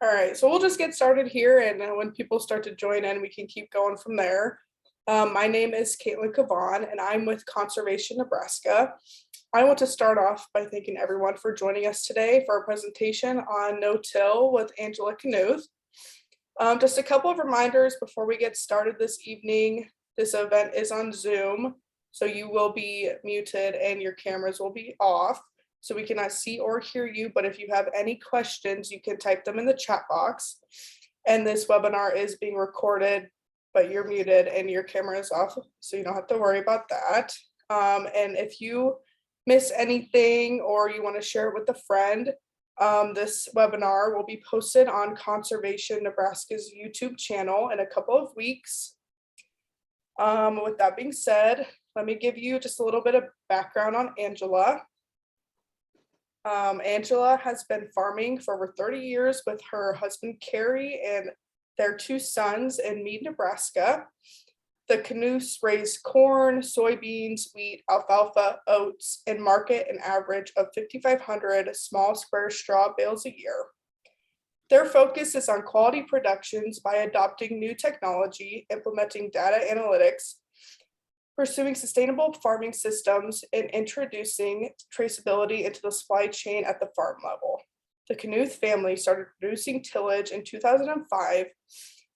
All right, so we'll just get started here, and when people start to join in, we can keep going from there. My name is Caitlin Cavan, and I'm with Conservation Nebraska. I want to start off by thanking everyone for joining us today for our presentation on No-Till with Angela Knuth. Just a couple of reminders before we get started this evening. This event is on Zoom, so you will be muted and your cameras will be off, so we cannot see or hear you. But if you have any questions, you can type them in the chat box. And this webinar is being recorded, but you're muted and your camera is off, so you don't have to worry about that. And if you miss anything or you want to share it with a friend, this webinar will be posted on Conservation Nebraska's YouTube channel in a couple of weeks. With that being said, let me give you just a little bit of background on Angela. Angela has been farming for over 30 years with her husband Kerry and their 2 sons in Mead, Nebraska. The Knuths raise corn, soybeans, wheat, alfalfa, oats, and market an average of 5,500 small square straw bales a year. Their focus is on quality productions by adopting new technology, implementing data analytics, pursuing sustainable farming systems, and introducing traceability into the supply chain at the farm level. The Knuth family started producing tillage in 2005,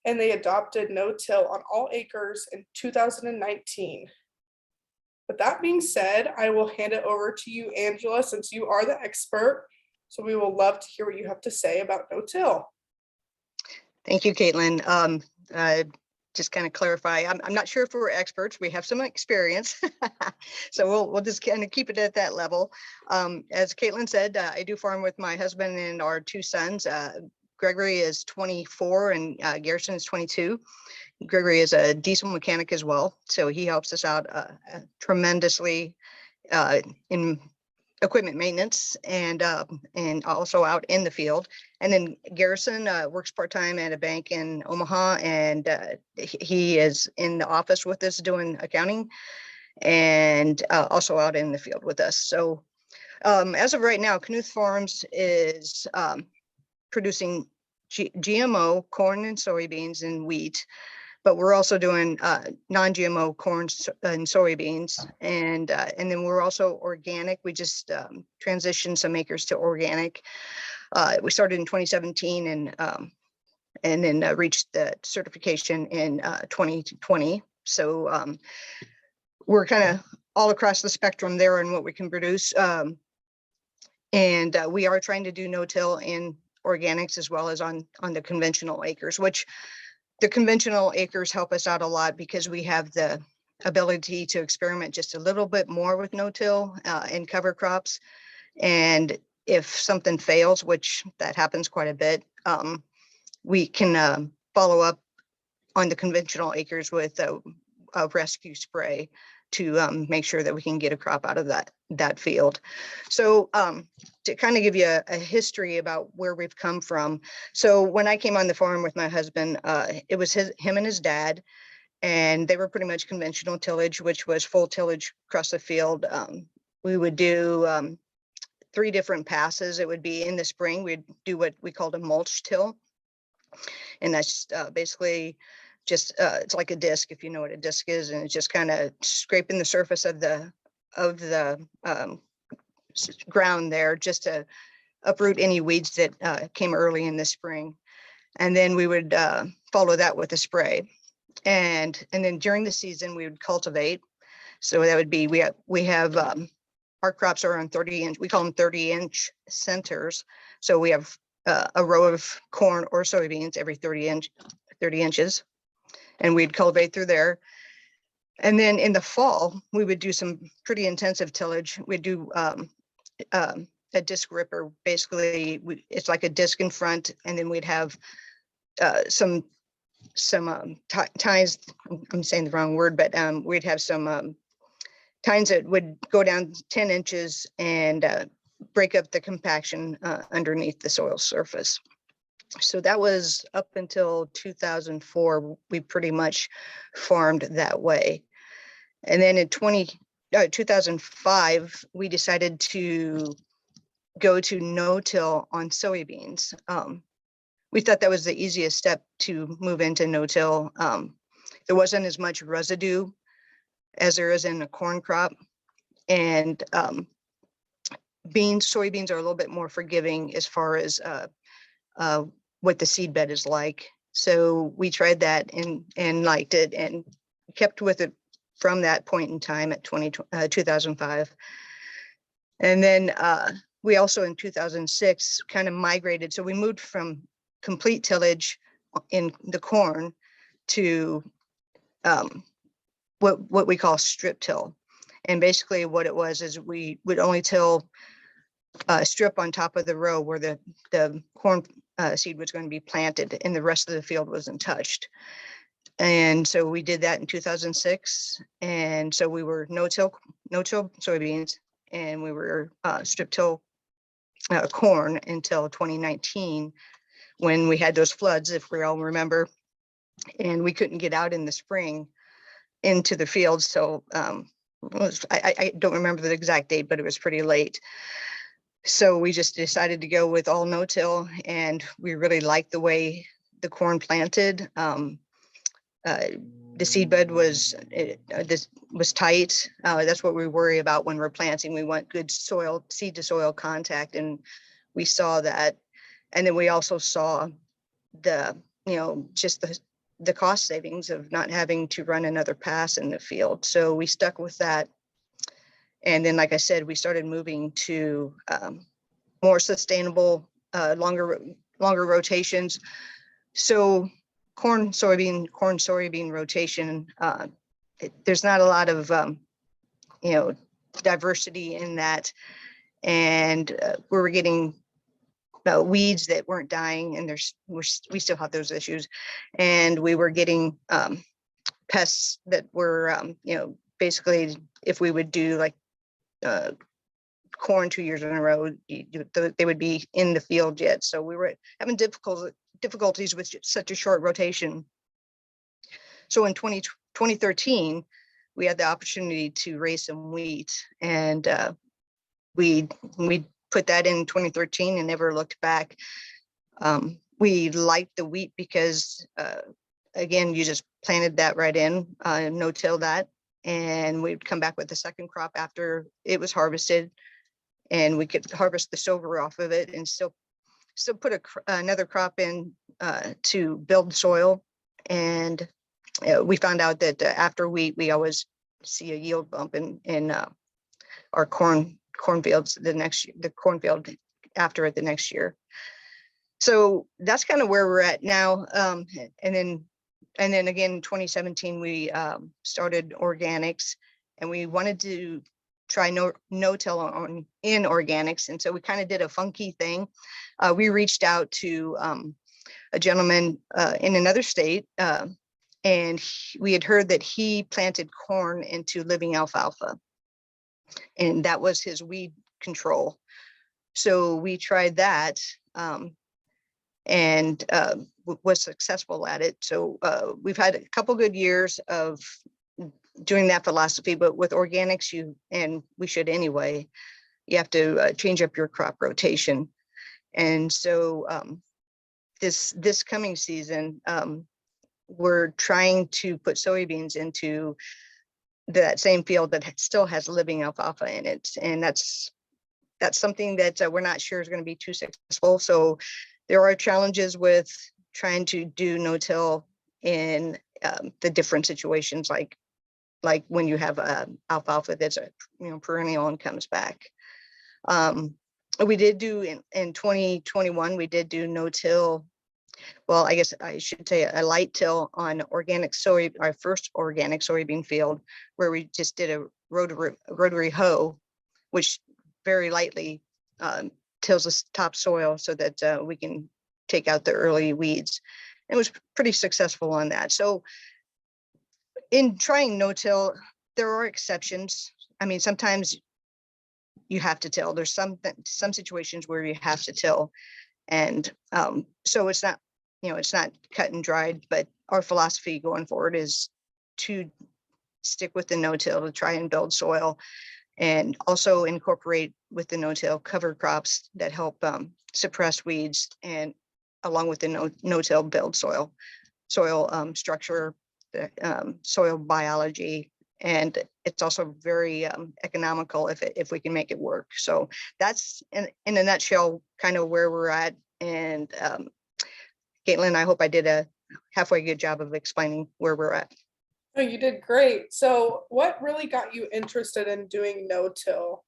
and they adopted no-till on all acres in 2019. With that being said, I will hand it over to you, Angela, since you are the expert. So we will love to hear what you have to say about no-till. Thank you, Caitlin. Just kind of clarify, I'm not sure if we're experts. We have some experience, so we'll just kind of keep it at that level. As Caitlin said, I do farm with my husband and our 2 sons. Gregory is 24 and Garrison is 22. Gregory is a diesel mechanic as well, so he helps us out tremendously in equipment maintenance and also out in the field. And then Garrison works part-time at a bank in Omaha, and he is in the office with us doing accounting and also out in the field with us. So as of right now, Knuth Farms is producing GMO corn and soybeans and wheat, but we're also doing non-GMO corn and soybeans, and then we're also organic. We just transitioned some acres to organic. We started in 2017 and then reached the certification in 2020. So we're kind of all across the spectrum there in what we can produce, and we are trying to do no-till in organics as well as on the conventional acres, which the conventional acres help us out a lot because we have the ability to experiment just a little bit more with no-till and cover crops. And if something fails, which that happens quite a bit, we can follow up on the conventional acres with a rescue spray to make sure that we can get a crop out of that field. So to kind of give you a history about where we've come from. So when I came on the farm with my husband, it was him and his dad, and they were pretty much conventional tillage, which was full tillage across the field. We would do 3 different passes. It would be in the spring, we'd do what we called a mulch till. And that's basically just it's like a disc, if you know what a disc is, and it's just kind of scraping the surface of the ground there just to uproot any weeds that came early in the spring. And then we would follow that with a spray, and then during the season we would cultivate. So that would be we have our crops are on 30-inch, we call them 30-inch centers. So we have a row of corn or soybeans every 30 inches. And we'd cultivate through there. And then in the fall, we would do some pretty intensive tillage. We'd do a disc ripper. Basically, it's like a disc in front, and then we'd have some tines. I'm saying the wrong word, but we'd have some tines that would go down 10 inches and break up the compaction underneath the soil surface. So that was up until 2004. We pretty much farmed that way. And then in 2005, we decided to go to no-till on soybeans. we thought that was the easiest step to move into no-till. There wasn't as much residue as there is in a corn crop. And soybeans are a little bit more forgiving as far as what the seed bed is like. So we tried that and liked it and kept with it from that point in time at 2005. And then we also in 2006 kind of migrated. So we moved from complete tillage in the corn to what we call strip till. And basically what it was is we would only till strip on top of the row where the corn seed was going to be planted, and the rest of the field wasn't touched. And so we did that in 2006. And so we were no-till soybeans, and we were strip till corn until 2019, when we had those floods, if we all remember, and we couldn't get out in the spring into the fields. So I don't remember the exact date, but it was pretty late. So we just decided to go with all no-till, and we really liked the way the corn planted. The seed bed was tight. That's what we worry about when we're planting. We want good seed to soil contact, and we saw that. And then we also saw just the cost savings of not having to run another pass in the field. So we stuck with that. And then, like I said, we started moving to more sustainable, longer rotations. So corn soybean rotation. There's not a lot of diversity in that, and we were getting weeds that weren't dying, and we still have those issues, and we were getting pests that were basically, if we would do like corn 2 years in a row, they would be in the field yet. So we were having difficulties with such a short rotation. So in 2013, we had the opportunity to raise some wheat, and we put that in 2013 and never looked back. We liked the wheat because, again, you just planted that right in, no-till that, and we'd come back with the second crop after it was harvested, and we could harvest the silver off of it and still put another crop in to build soil. And we found out that after wheat, we always see a yield bump in our cornfields the cornfield after it the next year. So that's kind of where we're at now. And then again, in 2017, we started organics, and we wanted to try no-till in organics. And so we kind of did a funky thing. We reached out to a gentleman in another state, and we had heard that he planted corn into living alfalfa, and that was his weed control. So we tried that and was successful at it. So we've had a couple good years of doing that philosophy, but with organics, and we should anyway, you have to change up your crop rotation. And so this coming season, we're trying to put soybeans into that same field that still has living alfalfa in it. And that's something that we're not sure is going to be too successful. So there are challenges with trying to do no-till in the different situations, like when you have alfalfa that's perennial and comes back. We did do in 2021, we did do no-till. Well, I guess I should say a light till on our first organic soybean field, where we just did a rotary hoe, which very lightly tills the topsoil so that we can take out the early weeds. It was pretty successful on that. So in trying no-till, there are exceptions. I mean, sometimes you have to till. There's some situations where you have to till, and so it's not cut and dried. But our philosophy going forward is to stick with the no-till to try and build soil, and also incorporate with the no-till cover crops that help suppress weeds and along with the no-till build soil structure, the soil biology, and it's also very economical if we can make it work. So that's in a nutshell kind of where we're at. And Caitlin, I hope I did a halfway good job of explaining where we're at. Oh, you did great. So what really got you interested in doing no-till?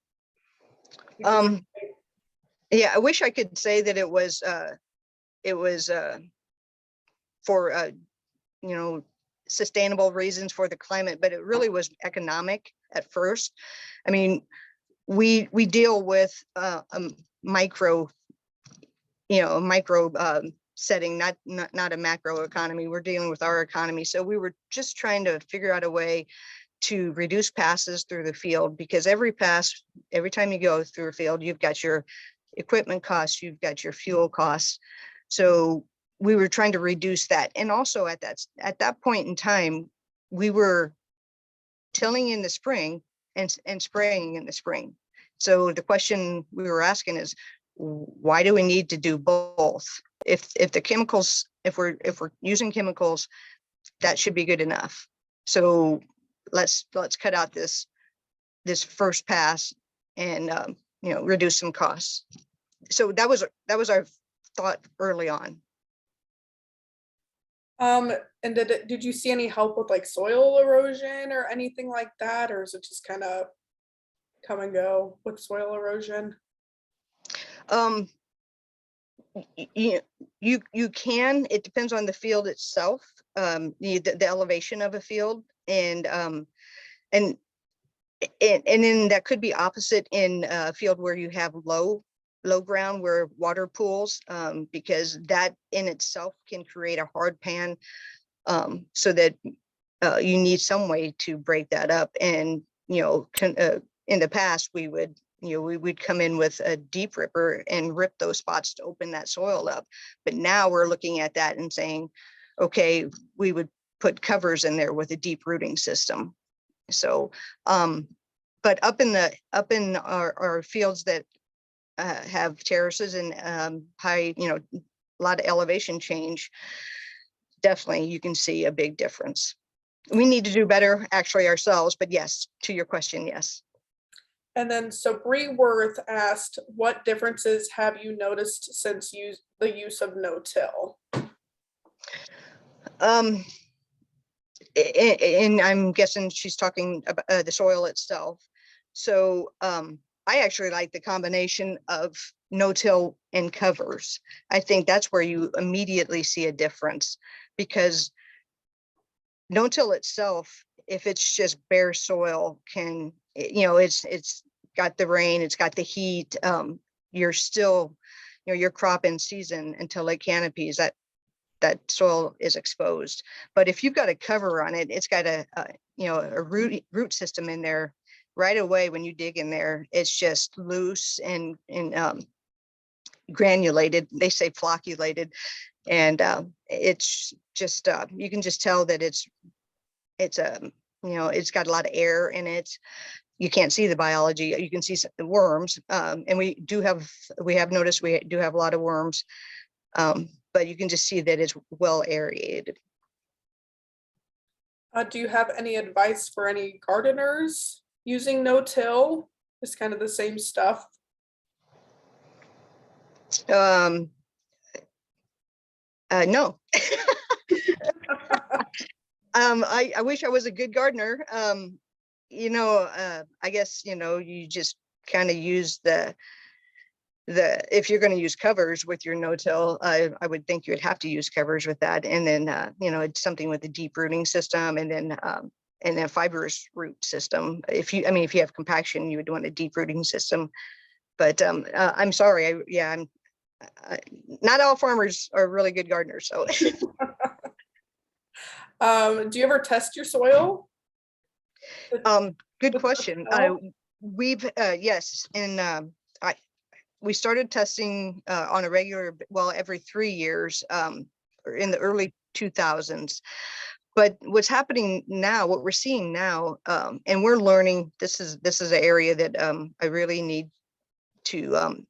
Yeah, I wish I could say that it was for you know, sustainable reasons for the climate, but it really was economic at first. I mean, we deal with a micro, setting, not a macro economy. We're dealing with our economy. So we were just trying to figure out a way to reduce passes through the field, because every time you go through a field, you've got your equipment costs, you've got your fuel costs. So we were trying to reduce that. And also at that point in time, we were tilling in the spring and spraying in the spring. So the question we were asking is, why do we need to do both? If the chemicals, if we're using chemicals, that should be good enough. So let's cut out this first pass and reduce some costs. So that was our thought early on. And did you see any help with like soil erosion or anything like that, or is it just kind of come and go with soil erosion? You can. It depends on the field itself, the elevation of a field, and then that could be opposite in a field where you have low ground, where water pools, because that in itself can create a hard pan, so that you need some way to break that up. And in the past we would come in with a deep ripper and rip those spots to open that soil up. But now we're looking at that and saying, okay, we would put covers in there with a deep rooting system. So but up in our fields that have terraces and high, a lot of elevation change, definitely you can see a big difference. We need to do better actually ourselves, but yes, to your question, yes. And then so Bree Worth asked, what differences have you noticed since the use of no-till? And I'm guessing she's talking about the soil itself. So I actually like the combination of no-till and covers. I think that's where you immediately see a difference, because no-till itself, if it's just bare soil, can, it's got the rain, it's got the heat, you're still, your crop in season until it canopies, that soil is exposed. But if you've got a cover on it, it's got a root system in there. Right away when you dig in there, it's just loose and granulated. They say flocculated, and it's just you can just tell that it's got a lot of air in it. You can't see the biology. You can see the worms, and we have noticed we do have a lot of worms, but you can just see that it's well aerated. Do you have any advice for any gardeners using no-till? It's kind of the same stuff. No. I wish I was a good gardener. I guess, you just kind of use if you're going to use covers with your no-till, I would think you would have to use covers with that. And then, it's something with a deep rooting system, and then a fibrous root system. If you have compaction, you would want a deep rooting system. But I'm sorry. Not all farmers are really good gardeners. So do you ever test your soil? Good question. We've yes, and we started testing on a regular, every 3 years, in the early 2000s. But what's happening now, what we're seeing now, and we're learning, this is an area that I really need to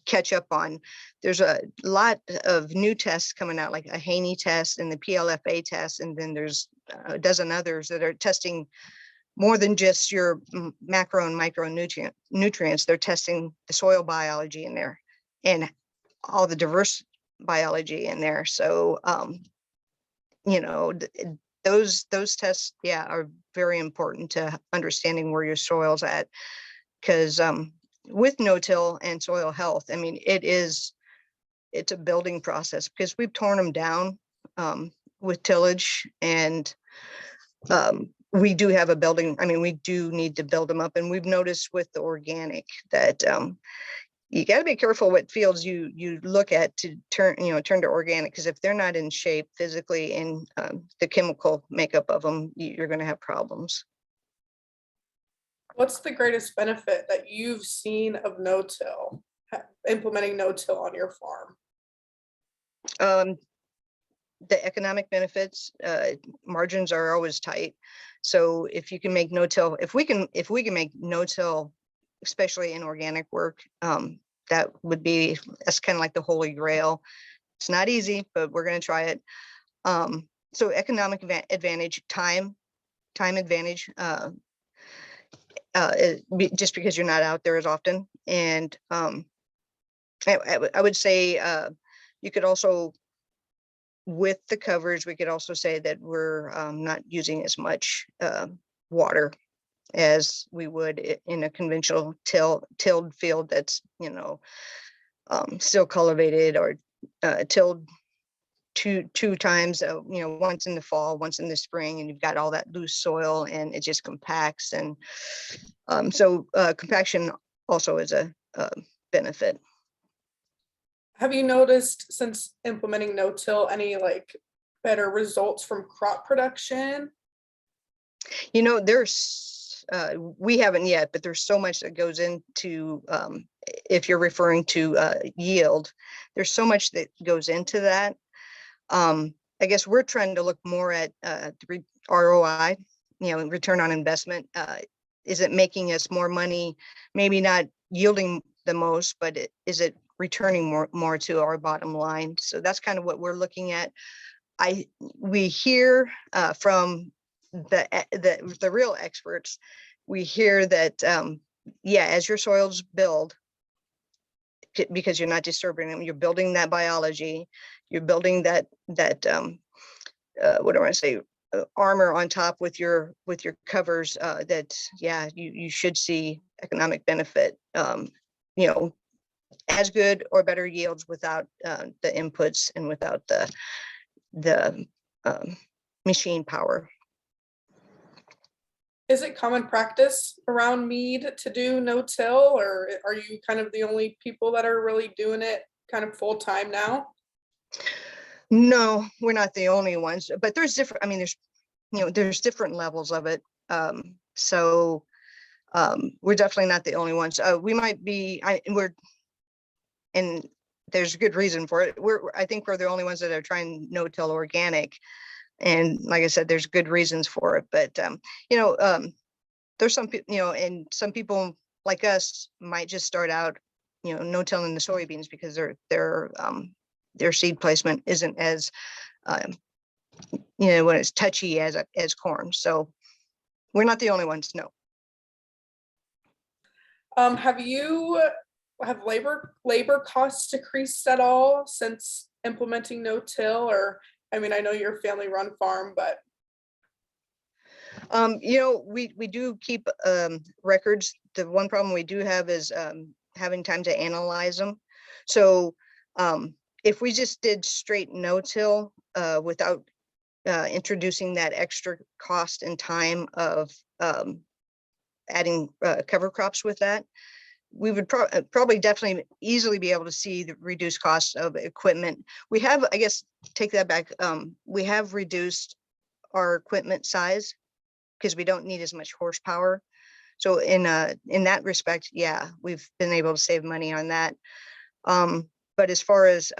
catch up on. There's a lot of new tests coming out, like a Haney test and the PLFA test, and then there's a dozen others that are testing more than just your macro and nutrients. They're testing the soil biology in there and all the diverse biology in there. So, you know, those tests, yeah, are very important to understanding where your soil's at. Because with no-till and soil health, I mean, it's a building process, because we've torn them down with tillage, and we do have a building. I mean, we do need to build them up, and we've noticed with the organic that you got to be careful what fields you look at to turn to organic, because if they're not in shape physically and the chemical makeup of them, you're going to have problems. What's the greatest benefit that you've seen of no-till, implementing no-till on your farm? The economic benefits, margins are always tight. So if you can make no-till, if we can make no-till, especially in organic work, that's kind of like the holy grail. It's not easy, but we're going to try it. So economic advantage, time advantage, just because you're not out there as often. And I would say you could also, with the covers, we could also say that we're not using as much water as we would in a conventional tilled field that's, still cultivated or tilled two times, once in the fall, once in the spring, and you've got all that loose soil and it just compacts. And so compaction also is a benefit. Have you noticed, since implementing no-till, any like better results from crop production? There's we haven't yet, but there's so much that goes into if you're referring to yield, there's so much that goes into that. I guess we're trying to look more at the ROI, return on investment. Is it making us more money? Maybe not yielding the most, but is it returning more to our bottom line? So that's kind of what we're looking at. We hear from the real experts, we hear that as your soils build, because you're not disturbing them, you're building that biology, you're building that what do I want to say, armor on top with your covers, that you should see economic benefit, as good or better yields without the inputs and without the machine power. Is it common practice around Mead to do no-till, or are you kind of the only people that are really doing it kind of full time now? No, we're not the only ones, but there's different, I mean, there's different levels of it. So we're definitely not the only ones. We might be, and there's a good reason for it. I think we're the only ones that are trying no-till organic. And like I said, there's good reasons for it, but there's some people, and some people like us might just start out, no-tilling the soybeans because their seed placement isn't as, when it's touchy as corn. So we're not the only ones. No. Have labor costs decreased at all since implementing no-till? Or, I mean, I know you're a family run farm, but we do keep records. The one problem we do have is having time to analyze them. So if we just did straight no-till without introducing that extra cost and time of adding cover crops with that, we would probably definitely easily be able to see the reduced cost of equipment. We have, I guess, take that back. We have reduced our equipment size because we don't need as much horsepower. So in that respect, yeah, we've been able to save money on that. But as far as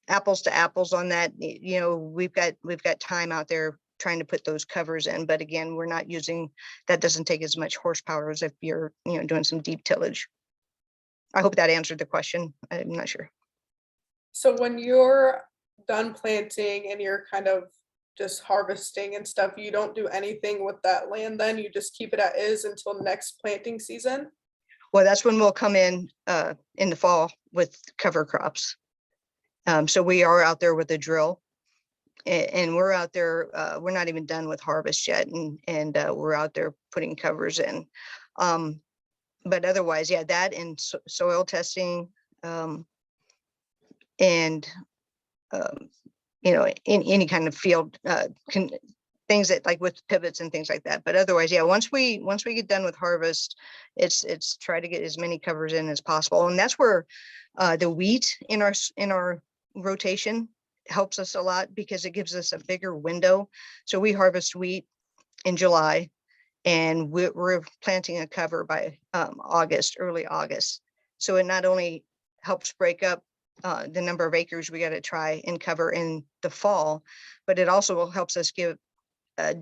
apples to apples on that, we've got time out there trying to put those covers in, but again, we're not using, that doesn't take as much horsepower as if you're doing some deep tillage. I hope that answered the question. I'm not sure. So when you're done planting and you're kind of just harvesting and stuff, you don't do anything with that land then? You just keep it as is until next planting season? Well, that's when we'll come in the fall with cover crops. So we are out there with a drill, and we're out there, we're not even done with harvest yet, and we're out there putting covers in. But otherwise, yeah, that and soil testing, and you know, in any kind of field things that like with pivots and things like that. But otherwise, yeah, once we get done with harvest, it's try to get as many covers in as possible. And that's where the wheat in our rotation helps us a lot, because it gives us a bigger window. So we harvest wheat in July, and we're planting a cover by August, early August. So it not only helps break up the number of acres we got to try and cover in the fall, but it also helps us give a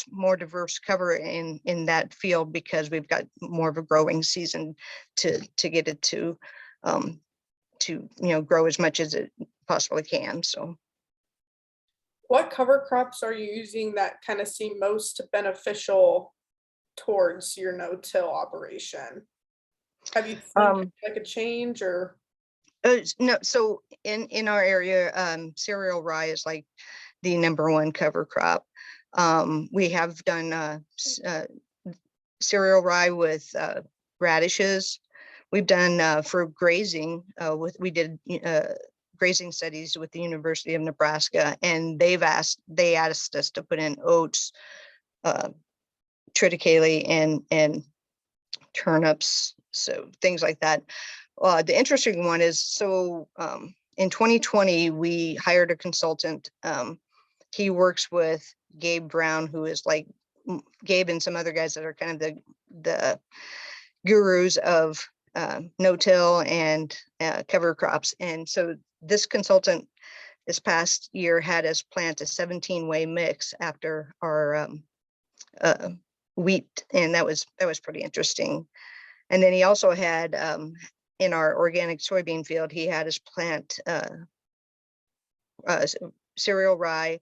more diverse cover in that field, because we've got more of a growing season to get it to grow as much as it possibly can. So What cover crops are you using that kind of seem most beneficial towards your no-till operation? Have you seen like a change or? no, so in our area, cereal rye is like the #1 cover crop. We have done cereal rye with radishes. We've done for grazing we did grazing studies with the University of Nebraska, and they asked us to put in oats, triticale, and turnips, so things like that. The interesting one is, so in 2020 we hired a consultant. He works with Gabe Brown, who is like Gabe and some other guys that are kind of the gurus of no-till and cover crops. And so this consultant this past year had us plant a 17-way mix after our wheat, and that was pretty interesting. And then he also had in our organic soybean field, he had us plant cereal rye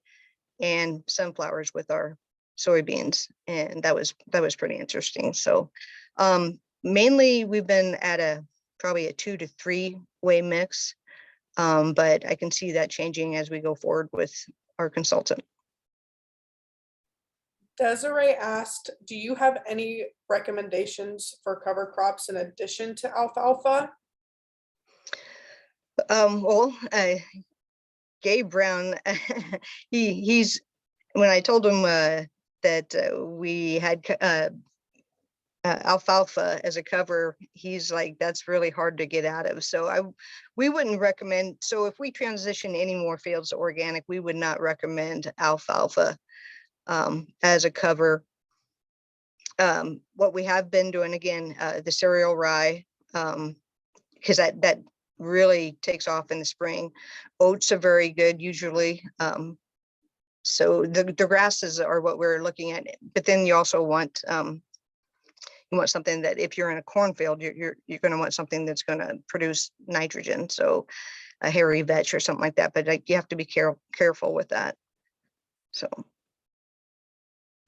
and sunflowers with our soybeans, and that was pretty interesting. So mainly we've been at probably a 2 to 3 way mix, but I can see that changing as we go forward with our consultant. Desiree asked, do you have any recommendations for cover crops in addition to alfalfa? Well, Gabe Brown, he's when I told him that we had alfalfa as a cover, he's like, that's really hard to get out of. So we wouldn't recommend. So if we transition any more fields to organic, we would not recommend alfalfa as a cover. What we have been doing, again, the cereal rye, because that really takes off in the spring. Oats are very good usually. So the grasses are what we're looking at, but then you also want you want something that if you're in a cornfield, you're going to want something that's going to produce nitrogen. So a hairy vetch or something like that, but like, you have to be careful with that. So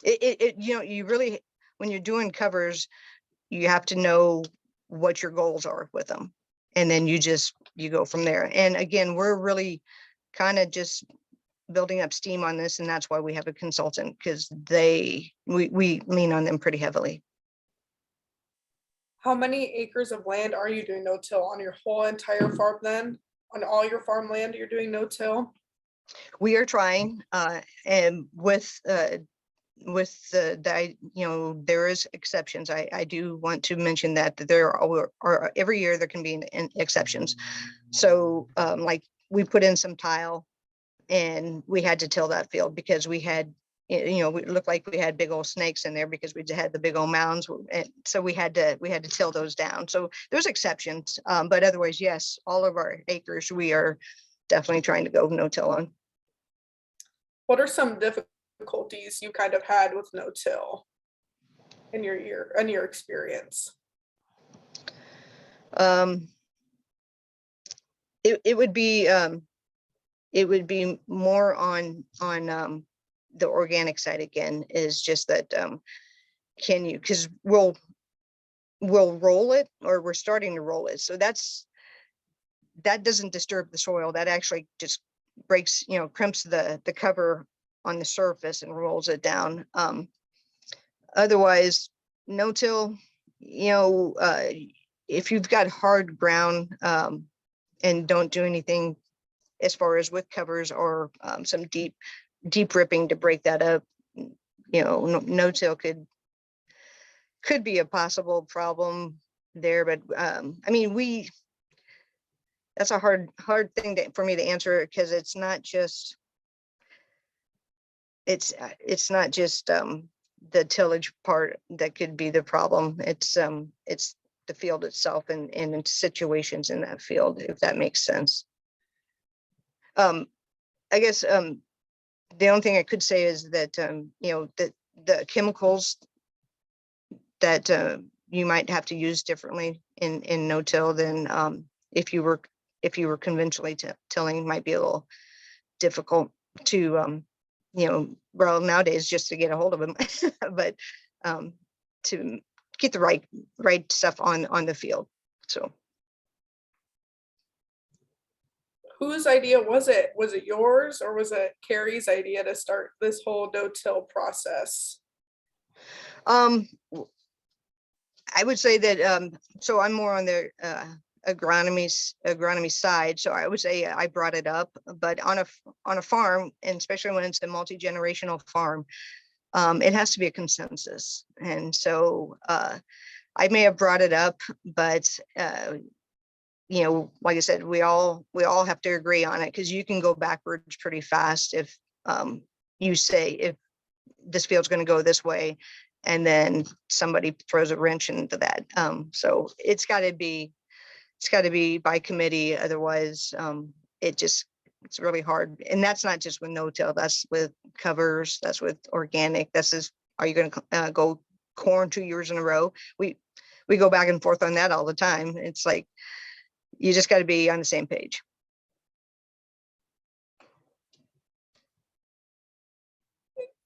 you really, when you're doing covers, you have to know what your goals are with them, and then you go from there. And again, we're really kind of just building up steam on this, and that's why we have a consultant, because we lean on them pretty heavily. How many acres of land are you doing no-till on your whole entire farm then? On all your farmland, you're doing no-till? We are trying, and with there is exceptions. I do want to mention that there are every year there can be exceptions. So like we put in some tile, and we had to till that field because we had, it looked like we had big old snakes in there because we had the big old mounds. And so we had to till those down. So there's exceptions, but otherwise, yes, all of our acres, we are definitely trying to go no-till on. What are some difficulties you kind of had with no-till in your experience? It would be more on the organic side again, is just that can you, because we'll roll it, or we're starting to roll it. So that doesn't disturb the soil. That actually just breaks, crimps the cover on the surface and rolls it down. Otherwise, no-till, if you've got hard ground and don't do anything as far as with covers or some deep ripping to break that up, no-till could be a possible problem there. But I mean, that's a hard thing for me to answer, because it's not just the tillage part that could be the problem. It's the field itself and situations in that field, if that makes sense. I guess the only thing I could say is that the chemicals that you might have to use differently in no-till than if you were conventionally tilling, might be a little difficult to well, nowadays, just to get a hold of them, but to get the right stuff on the field. So whose idea was it? Was it yours, or was it Kerry's idea to start this whole no-till process? I would say that so I'm more on the agronomy side, so I would say I brought it up. But on a farm, and especially when it's a multi-generational farm, it has to be a consensus. And so I may have brought it up, but like I said, we all have to agree on it, because you can go backwards pretty fast if you say, if this field's going to go this way, and then somebody throws a wrench into that. So it's got to be by committee. Otherwise, it's really hard. And that's not just with no-till, that's with covers, that's with organic. Are you going to go corn 2 years in a row? We go back and forth on that all the time. It's like, you just got to be on the same page.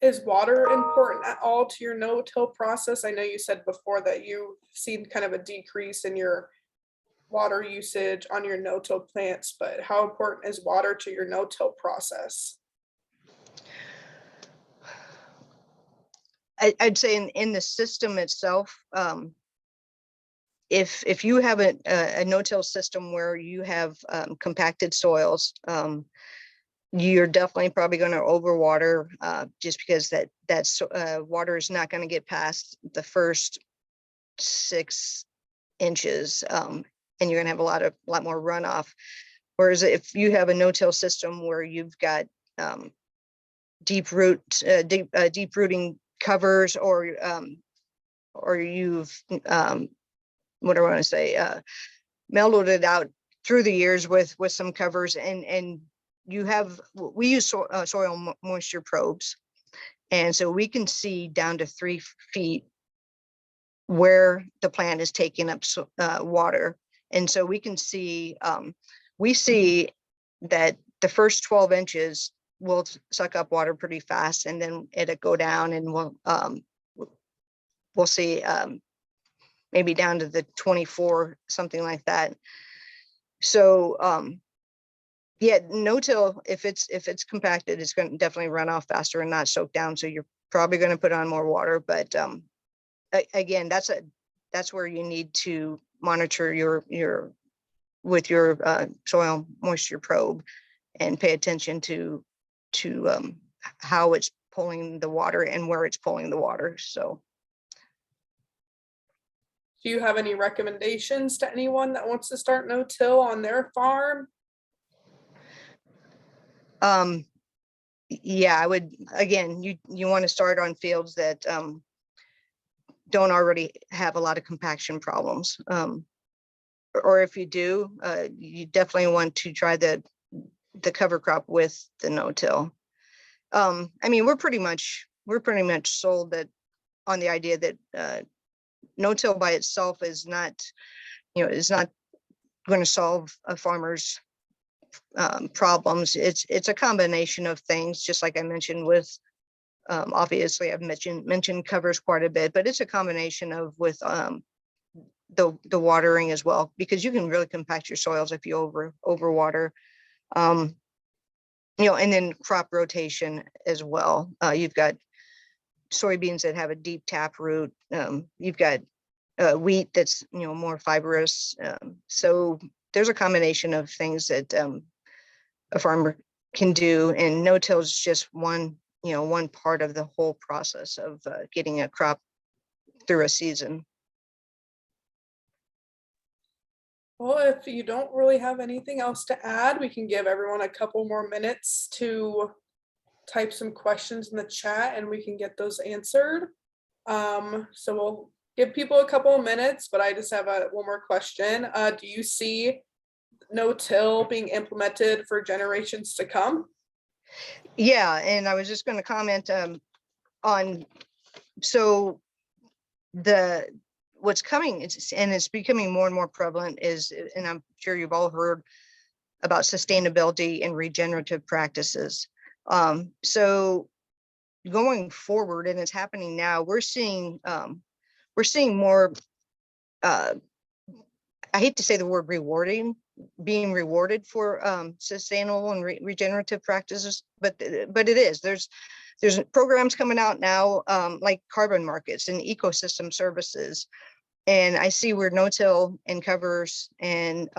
Is water important at all to your no-till process? I know you said before that you've seen kind of a decrease in your water usage on your no-till plants, but how important is water to your no-till process? I'd say in the system itself, if you have a no-till system where you have compacted soils, you're definitely probably going to overwater, just because that water is not going to get past the first 6 inches, and you're going to have a lot more runoff. Whereas if you have a no-till system where you've got deep rooting covers, or you've what do I want to say, mellowed it out through the years with some covers, and we use soil moisture probes, and so we can see down to 3 feet where the plant is taking up water. And so we can see, we see that the first 12 inches will suck up water pretty fast, and then it'll go down, and we'll see maybe down to the 24, something like that. So yeah, no-till, if it's compacted, it's going to definitely run off faster and not soak down. So you're probably going to put on more water. But again, that's where you need to monitor your soil moisture probe, and pay attention to how it's pulling the water and where it's pulling the water. So do you have any recommendations to anyone that wants to start no-till on their farm? Yeah, I would, again, you want to start on fields that don't already have a lot of compaction problems. Or if you do, you definitely want to try the cover crop with the no-till. I mean, we're pretty much sold that on the idea that no-till by itself is not going to solve a farmer's problems. It's a combination of things, just like I mentioned with, obviously I've mentioned covers quite a bit, but it's a combination of with the watering as well, because you can really compact your soils if you overwater. And then crop rotation as well. You've got soybeans that have a deep tap root. You've got wheat that's more fibrous. So there's a combination of things that a farmer can do, and no-till is just one part of the whole process of getting a crop through a season. Well, if you don't really have anything else to add, we can give everyone a couple more minutes to type some questions in the chat and we can get those answered. So we'll give people a couple of minutes, but I just have one more question. Do you see no-till being implemented for generations to come? Yeah, and I was just going to comment on, so what's coming, it's becoming more and more prevalent is, and I'm sure you've all heard about sustainability and regenerative practices. So going forward, and it's happening now, we're seeing more, I hate to say the word being rewarded for sustainable and regenerative practices, but it is. There's programs coming out now, like carbon markets and ecosystem services. And I see where no-till and covers and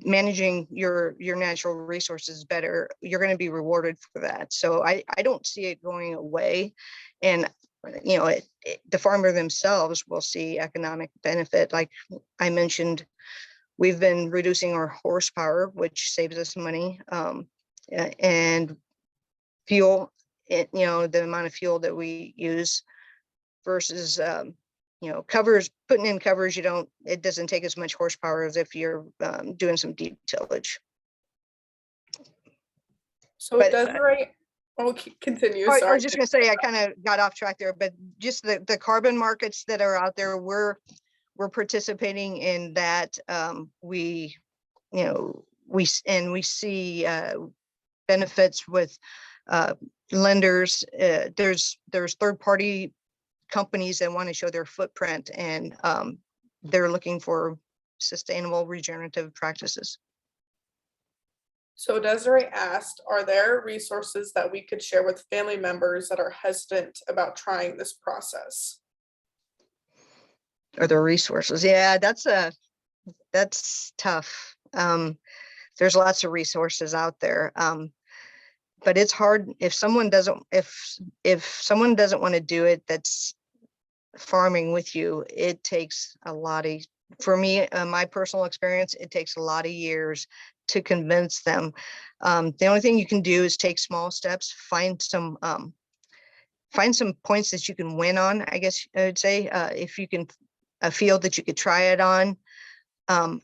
managing your natural resources better, you're going to be rewarded for that. So I don't see it going away. And the farmer themselves will see economic benefit. Like I mentioned, we've been reducing our horsepower, which saves us money, and fuel, the amount of fuel that we use versus, covers, putting in covers, it doesn't take as much horsepower as if you're doing some deep tillage. So it does, right? Oh, continue. Sorry. I was just going to say, I kind of got off track there, but just the carbon markets that are out there, we're participating in that. We see benefits with lenders. There's third-party companies that want to show their footprint, and they're looking for sustainable regenerative practices. So Desiree asked, are there resources that we could share with family members that are hesitant about trying this process? Are there resources? Yeah, that's tough. There's lots of resources out there. But it's hard if someone doesn't want to do it, that's farming with you. It takes a lot of, for me, my personal experience, it takes a lot of years to convince them. The only thing you can do is take small steps, find some points that you can win on, I guess I would say, if you can, a field that you could try it on.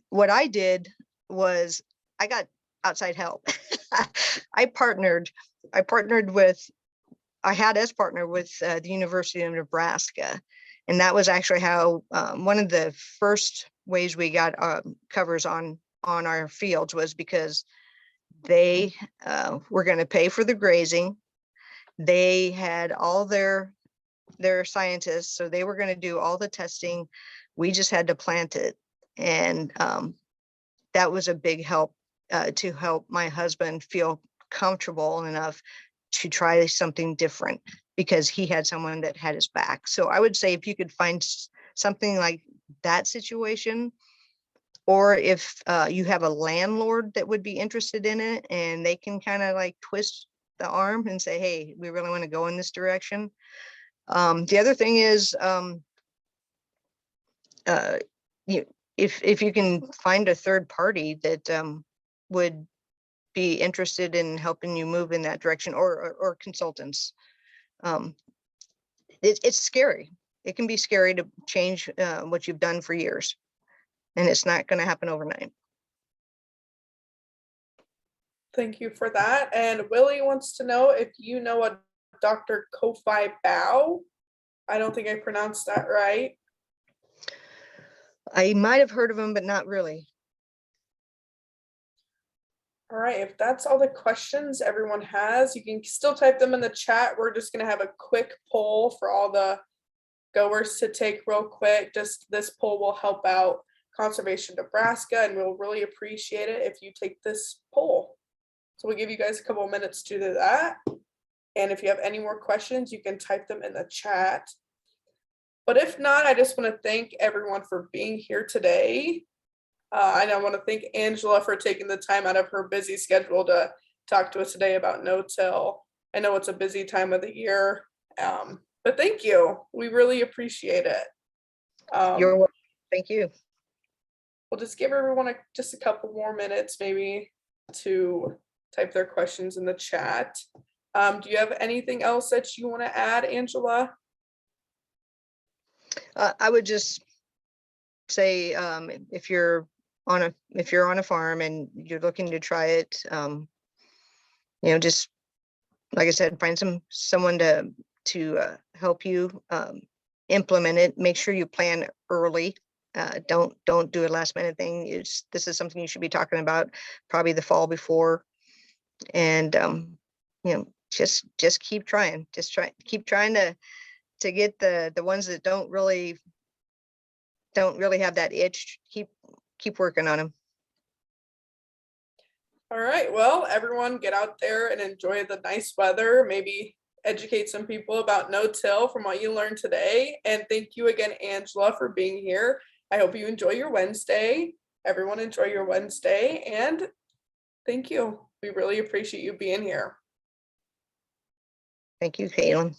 What I did was I got outside help. I had us partner with the University of Nebraska. And that was actually how one of the first ways we got covers on our fields was because they were going to pay for the grazing. They had all their scientists, so they were going to do all the testing. We just had to plant it. And that was a big help to help my husband feel comfortable enough to try something different, because he had someone that had his back. So I would say if you could find something like that situation, or if you have a landlord that would be interested in it and they can kind of like twist the arm and say, hey, we really want to go in this direction. The other thing is, if you can find a third party that would be interested in helping you move in that direction, or consultants. It's scary. It can be scary to change what you've done for years, and it's not going to happen overnight. Thank you for that. And Willie wants to know if you know a Dr. Kofi Bao. I don't think I pronounced that right. I might have heard of them, but not really. All right, if that's all the questions everyone has, you can still type them in the chat. We're just gonna have a quick poll for all the goers to take real quick. Just this poll will help out Conservation Nebraska, and we'll really appreciate it if you take this poll. So we'll give you guys a couple of minutes to do that. And if you have any more questions, you can type them in the chat. But if not, I just want to thank everyone for being here today. And I want to thank Angela for taking the time out of her busy schedule to talk to us today about no-till. I know it's a busy time of the year, but thank you. We really appreciate it. You're welcome. Thank you. We'll just give everyone just a couple more minutes maybe to type their questions in the chat. Do you have anything else that you want to add, Angela? I would just say, if you're on a farm and you're looking to try it, just like I said, find someone to help you implement it. Make sure you plan early. Don't do a last minute thing. This is something you should be talking about probably the fall before, and just keep trying. Keep trying to get the ones that don't really have that itch. Keep working on them. All right, well, everyone get out there and enjoy the nice weather. Maybe educate some people about no-till from what you learned today. And thank you again, Angela, for being here. I hope you enjoy your Wednesday. Everyone enjoy your Wednesday, and thank you. We really appreciate you being here. Thank you, Caitlin.